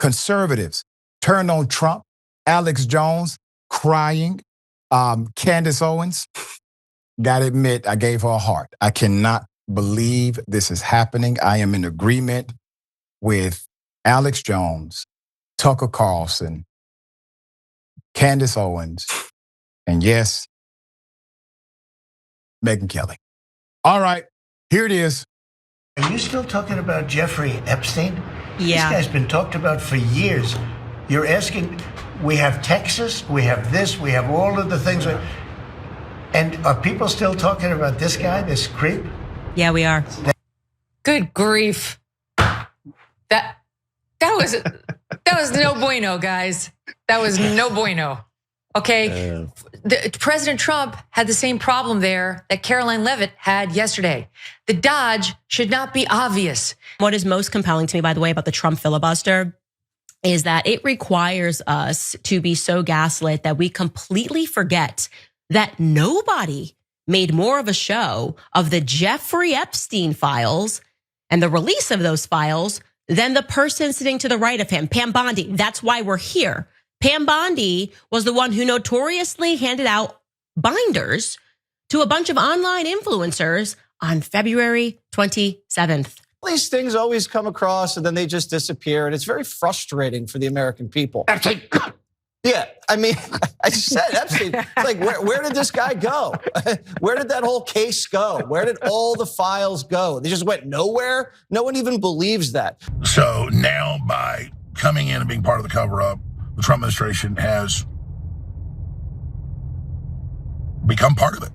Conservatives turned on Trump. Alex Jones crying. Candace Owens, gotta admit, I gave her a heart. I cannot believe this is happening. I am in agreement with Alex Jones, Tucker Carlson, Candace Owens, and yes, Megyn Kelly. All right, here it is. Are you still talking about Jeffrey Epstein? Yeah. This guy's been talked about for years. You're asking, we have Texas, we have this, we have all of the things. And are people still talking about this guy, this creep? Yeah, we are. Good grief. That was no bueno, guys. That was no bueno. Okay, President Trump had the same problem there that Caroline Leavitt had yesterday. The dodge should not be obvious. What is most compelling to me, by the way, about the Trump filibuster is that it requires us to be so gaslit that we completely forget that nobody made more of a show of the Jeffrey Epstein files and the release of those files than the person sitting to the right of him, Pam Bondi. That's why we're here. Pam Bondi was the one who notoriously handed out binders to a bunch of online influencers on February 27th. These things always come across and then they just disappear. And it's very frustrating for the American people. Yeah, I mean, I said Epstein. It's like, where did this guy go? Where did that whole case go? Where did all the files go? They just went nowhere? No one even believes that. So now by coming in and being part of the cover-up, the Trump administration has become part of it.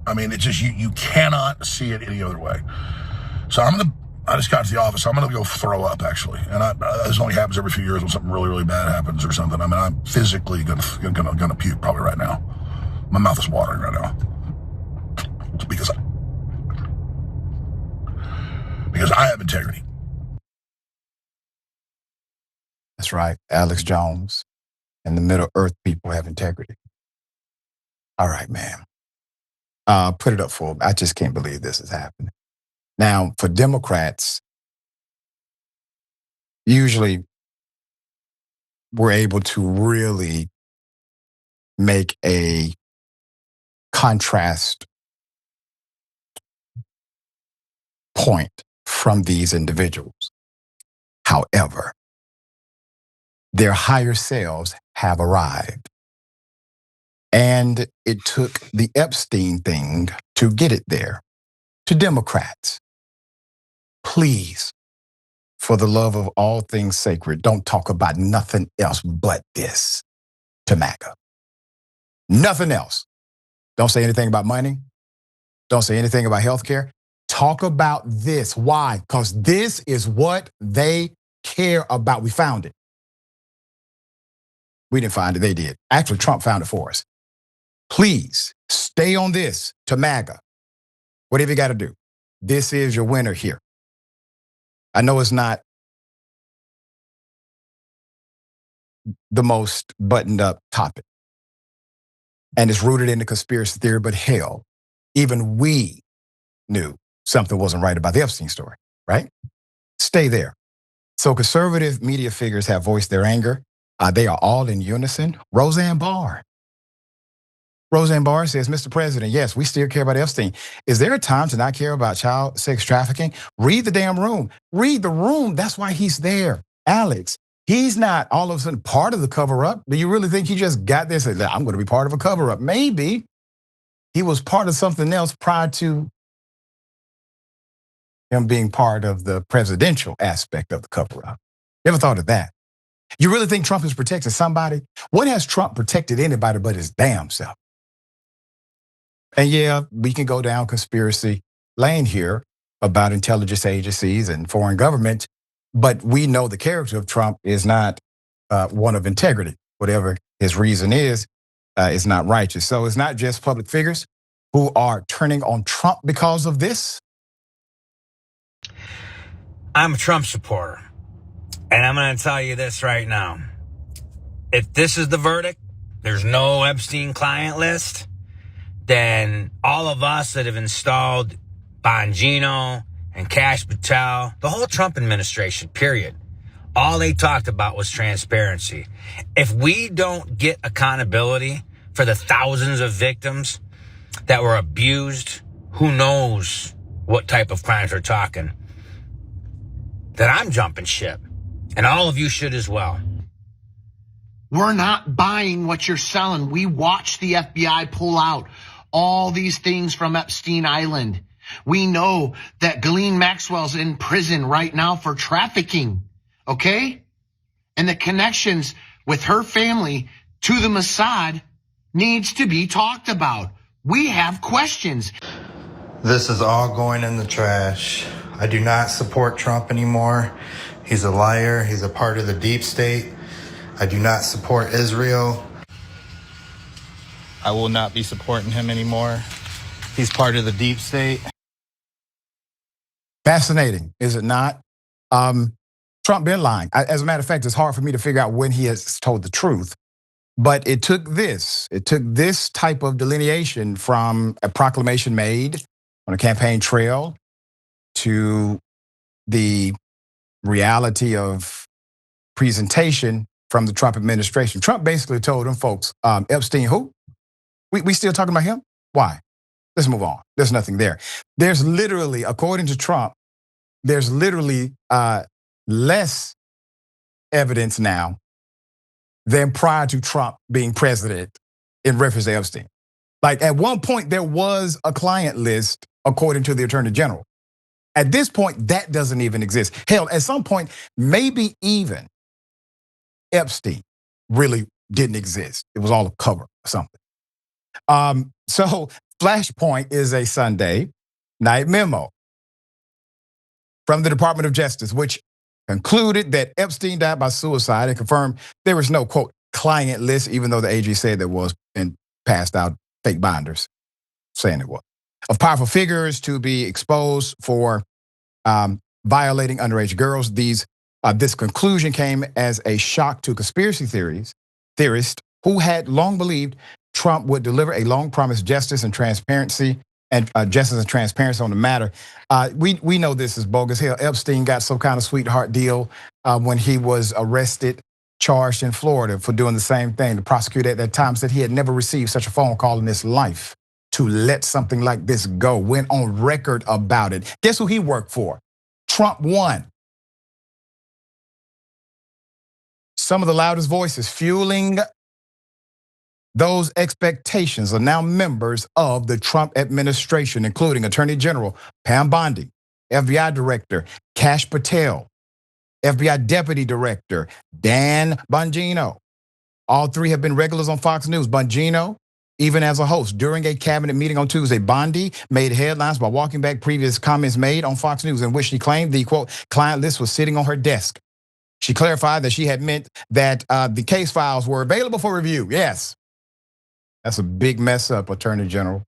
I mean, it's just, you cannot see it any other way. So I just got to the office. I'm going to go throw up, actually. And this only happens every few years when something really, really bad happens or something. I mean, I'm physically going to puke probably right now. My mouth is watering right now. Because I have integrity. That's right. Alex Jones and the Middle Earth people have integrity. All right, man. Put it up for me. I just can't believe this is happening. Now, for Democrats, usually we're able to really make a contrast point from these individuals. However, their higher selves have arrived. And it took the Epstein thing to get it there. To Democrats, please, for the love of all things sacred, don't talk about nothing else but this to MAGA. Nothing else. Don't say anything about money. Don't say anything about healthcare. Talk about this. Why? Because this is what they care about. We found it. We didn't find it. They did. Actually, Trump found it for us. Please stay on this to MAGA. Whatever you got to do. This is your winner here. I know it's not the most buttoned up topic. And it's rooted in the conspiracy theory, but hell, even we knew something wasn't right about the Epstein story, right? Stay there. So conservative media figures have voiced their anger. They are all in unison. Roseanne Barr says, Mr. President, yes, we still care about Epstein. Is there a time to not care about child sex trafficking? Read the damn room. Read the room. That's why he's there. Alex, he's not all of a sudden part of the cover-up. Do you really think he just got there and said, I'm going to be part of a cover-up? Maybe he was part of something else prior to him being part of the presidential aspect of the cover-up. Never thought of that. You really think Trump is protecting somebody? When has Trump protected anybody but his damn self? And yeah, we can go down conspiracy lane here about intelligence agencies and foreign government, but we know the character of Trump is not one of integrity. Whatever his reason is not righteous. So it's not just public figures who are turning on Trump because of this. I'm a Trump supporter, and I'm going to tell you this right now. If this is the verdict, there's no Epstein client list, then all of us that have installed Bongino and Cash Patel, the whole Trump administration, period, All they talked about was transparency. If we don't get accountability for the thousands of victims that were abused, who knows what type of crimes we're talking, then I'm jumping ship. And all of you should as well. We're not buying what you're selling. We watched the FBI pull out all these things from Epstein Island. We know that Ghislaine Maxwell's in prison right now for trafficking, okay? And the connections with her family to the Mossad needs to be talked about. We have questions. This is all going in the trash. I do not support Trump anymore. He's a liar. He's a part of the deep state. I do not support Israel. I will not be supporting him anymore. He's part of the deep state. Fascinating, is it not? Trump been lying. As a matter of fact, it's hard for me to figure out when he has told the truth. But it took this type of delineation from a proclamation made on a campaign trail to the reality of presentation from the Trump administration. Trump basically told them folks, Epstein who? We still talking about him? Why? Let's move on. There's nothing there. There's literally, according to Trump, there's literally less evidence now than prior to Trump being president in reference to Epstein. Like at one point, there was a client list according to the Attorney General. At this point, that doesn't even exist. Hell, at some point, maybe even Epstein really didn't exist. It was all a cover or something. So Flashpoint is a Sunday night memo from the Department of Justice, which concluded that Epstein died by suicide and confirmed there was no, quote, client list, even though the AG said there was and passed out fake binders saying it was, of powerful figures to be exposed for violating underage girls. This conclusion came as a shock to conspiracy theorists who had long believed Trump would deliver a long-promised justice and transparency on the matter. We know this is bogus. Hell, Epstein got some kind of sweetheart deal when he was arrested, charged in Florida for doing the same thing. The prosecutor at that time said he had never received such a phone call in his life to let something like this go. Went on record about it. Guess who he worked for? Trump won. Some of the loudest voices fueling those expectations are now members of the Trump administration, including Attorney General Pam Bondi, FBI Director Kash Patel, FBI Deputy Director Dan Bongino. All three have been regulars on Fox News. Bongino, even as a host, during a cabinet meeting on Tuesday, Bondi made headlines by walking back previous comments made on Fox News in which she claimed the, quote, client list was sitting on her desk. She clarified that she had meant that the case files were available for review. Yes. That's a big mess up, Attorney General.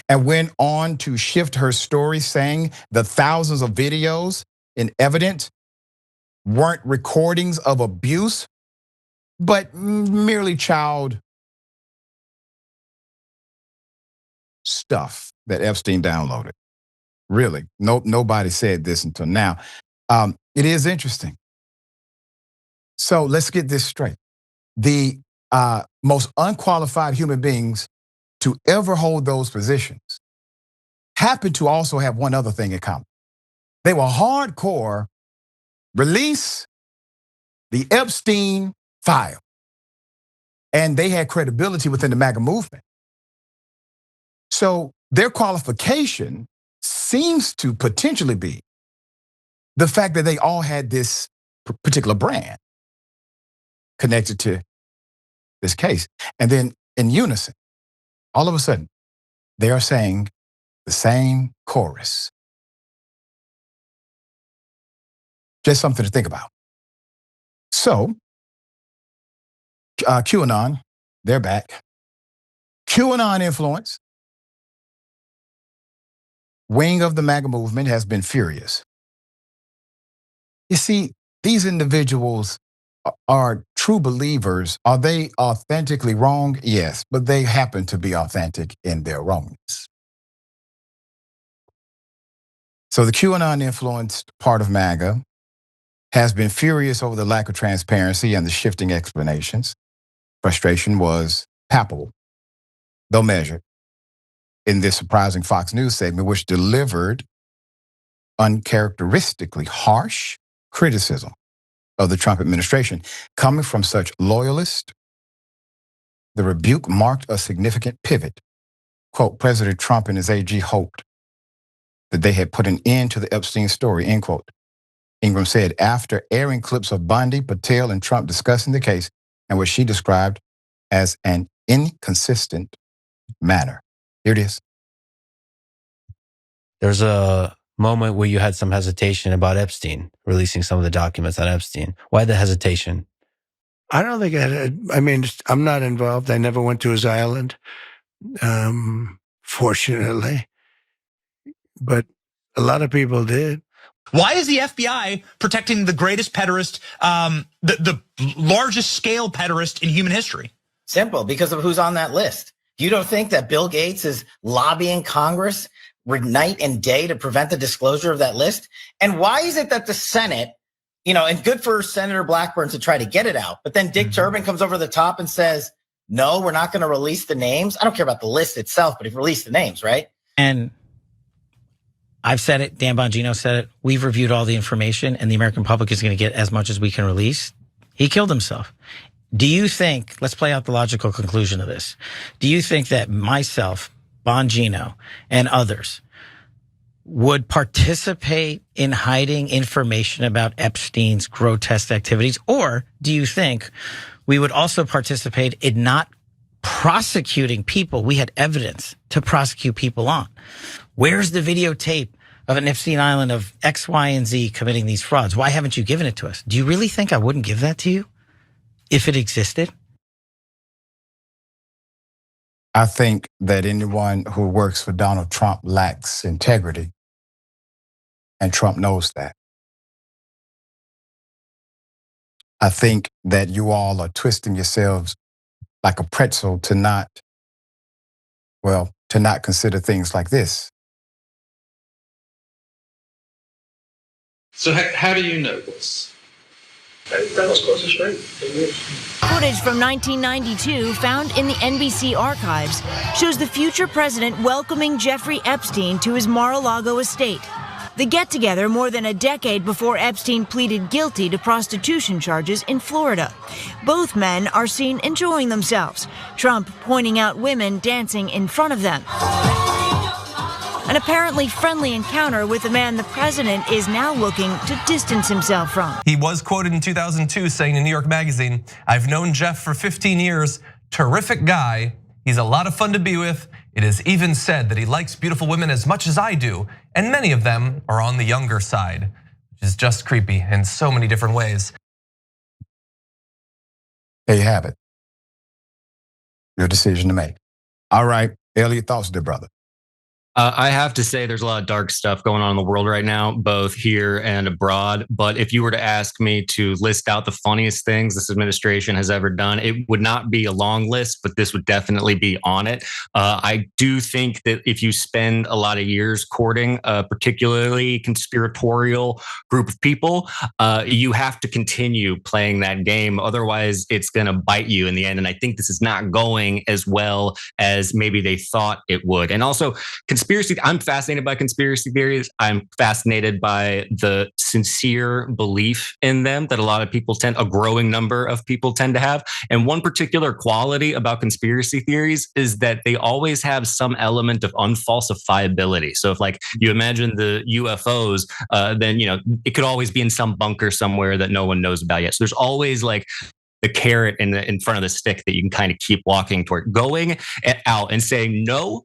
And went on to shift her story, saying the thousands of videos in evidence weren't recordings of abuse, but merely child stuff that Epstein downloaded. Really, nobody said this until now. It is interesting. So let's get this straight. The most unqualified human beings to ever hold those positions happen to also have one other thing in common. They were hardcore, release the Epstein file. And they had credibility within the MAGA movement. So their qualification seems to potentially be the fact that they all had this particular brand connected to this case. And then in unison, all of a sudden, they are saying the same chorus. Just something to think about. So, QAnon, they're back. QAnon influence, wing of the MAGA movement, has been furious. You see, these individuals are true believers. Are they authentically wrong? Yes, but they happen to be authentic in their wrongness. So the QAnon influenced part of MAGA has been furious over the lack of transparency and the shifting explanations. Frustration was palpable, though measured, in this surprising Fox News segment, which delivered uncharacteristically harsh criticism of the Trump administration. Coming from such loyalists, the rebuke marked a significant pivot. Quote, President Trump and his AG hoped that they had put an end to the Epstein story, end quote. Ingram said after airing clips of Bondi, Patel, and Trump discussing the case and what she described as an inconsistent manner. Here it is. There's a moment where you had some hesitation about Epstein, releasing some of the documents on Epstein. Why the hesitation? I don't think I'm not involved. I never went to his island, fortunately. But a lot of people did. Why is the FBI protecting the greatest pederast, the largest scale pederast in human history? Simple, because of who's on that list. You don't think that Bill Gates is lobbying Congress night and day to prevent the disclosure of that list? And why is it that the Senate, and good for Senator Blackburn to try to get it out, but then Dick Durbin comes over the top and says, no, we're not going to release the names. I don't care about the list itself, but he released the names, right? And I've said it, Dan Bongino said it, we've reviewed all the information and the American public is going to get as much as we can release. He killed himself. Do you think, let's play out the logical conclusion of this. Do you think that myself, Bongino, and others would participate in hiding information about Epstein's grotesque activities? Or do you think we would also participate in not prosecuting people we had evidence to prosecute people on? Where's the videotape of an Epstein Island of X, Y, and Z committing these frauds? Why haven't you given it to us? Do you really think I wouldn't give that to you if it existed? I think that anyone who works for Donald Trump lacks integrity, and Trump knows that. I think that you all are twisting yourselves like a pretzel to not consider things like this. So how do you know this? Footage from 1992 found in the NBC archives shows the future president welcoming Jeffrey Epstein to his Mar-a-Lago estate. The get-together more than a decade before Epstein pleaded guilty to prostitution charges in Florida. Both men are seen enjoying themselves, Trump pointing out women dancing in front of them. An apparently friendly encounter with a man the president is now looking to distance himself from. He was quoted in 2002 saying in New York Magazine, "I've known Jeff for 15 years, terrific guy. He's a lot of fun to be with. It is even said that he likes beautiful women as much as I do, and many of them are on the younger side," which is just creepy in so many different ways. There you have it. Your decision to make. All right, Elliot, thoughts, dear brother? I have to say there's a lot of dark stuff going on in the world right now, both here and abroad. But if you were to ask me to list out the funniest things this administration has ever done, it would not be a long list, but this would definitely be on it. I do think that if you spend a lot of years courting a particularly conspiratorial group of people, you have to continue playing that game. Otherwise, it's going to bite you in the end. And I think this is not going as well as maybe they thought it would. And also, I'm fascinated by conspiracy theories. I'm fascinated by the sincere belief in them that a growing number of people tend to have. And one particular quality about conspiracy theories is that they always have some element of unfalsifiability. So if you imagine the UFOs, then it could always be in some bunker somewhere that no one knows about yet. So there's always the carrot in front of the stick that you can kind of keep walking toward. Going out and saying, no,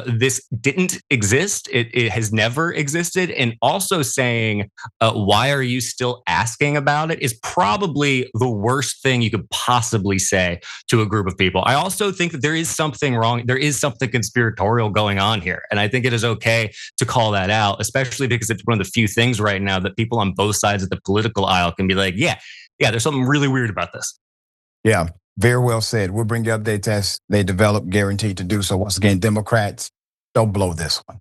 this didn't exist. It has never existed. And also saying, why are you still asking about it, is probably the worst thing you could possibly say to a group of people. I also think that there is something wrong. There is something conspiratorial going on here. And I think it is okay to call that out, especially because it's one of the few things right now that people on both sides of the political aisle can be like, yeah, there's something really weird about this. Yeah, very well said. We'll bring you updates as they develop, guaranteed to do so. Once again, Democrats, don't blow this one.